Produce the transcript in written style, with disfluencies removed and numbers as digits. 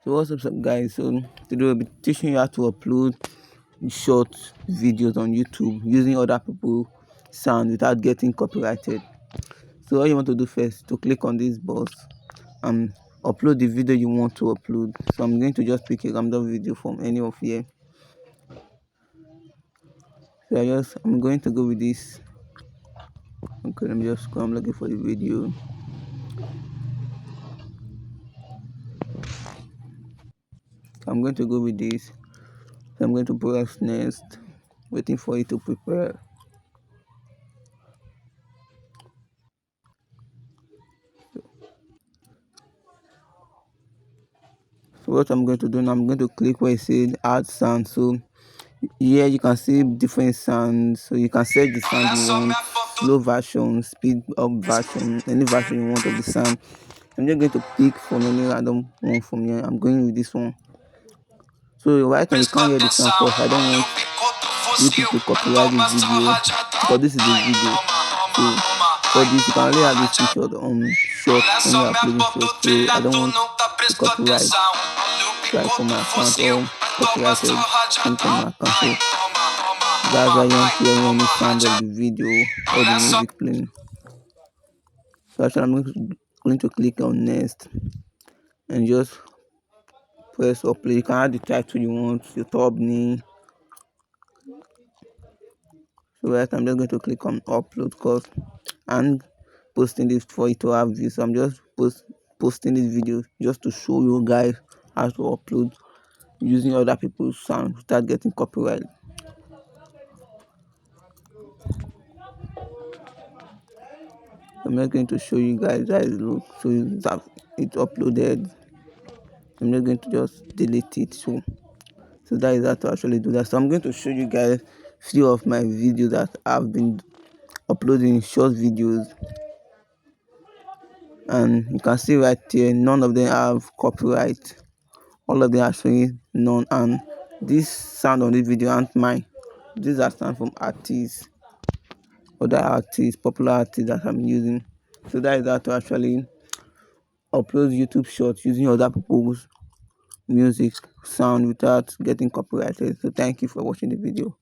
So what's up guys? So today we'll be teaching you how to upload short videos on YouTube using other people's sound without getting copyrighted. So all you want to do first to click on this box and upload the video you want to upload. So I'm going to just pick a random video from any of here. So I'm going to go with this. Okay, let me just go. I'm looking for the video. I'm going to go with this. So I'm going to press next, waiting for it to prepare. So what I'm going to do now, I'm going to click where it says add sound. So here you can see different sounds. So you can set the sound you want, slow version, speed up version, any version you want of the sound. I'm just going to pick from any random one from here. I'm going with this one. So right now you can't hear the sound because I don't want YouTube to copyright this video because this is the video. So for this you can only have this feature on short when you are uploading short. So I don't want to copyright strike from my account or copyrighted from my account. So that's why you want to hear any sound of the video or the music playing. So actually I'm going to click on next and just press upload. You can add the title you want, your thumbnail. So right, I'm just going to click on upload because I'm posting this for it to have views. So I'm just posting this video just to show you guys how to upload using other people's sound without getting copyright. I'm not going to show you guys how it looks. So it's uploaded. I'm not going to just delete it. So that is how to actually do that. So I'm going to show you guys few of my videos that I've been uploading, short videos, and you can see right here none of them have copyright. All of them are showing none, and this sound on this video aren't mine. These are sound from artists, other artists, popular artists that I'm using. So that is how to actually upload YouTube shorts using other people's music sound without getting copyrighted. So thank you for watching the video.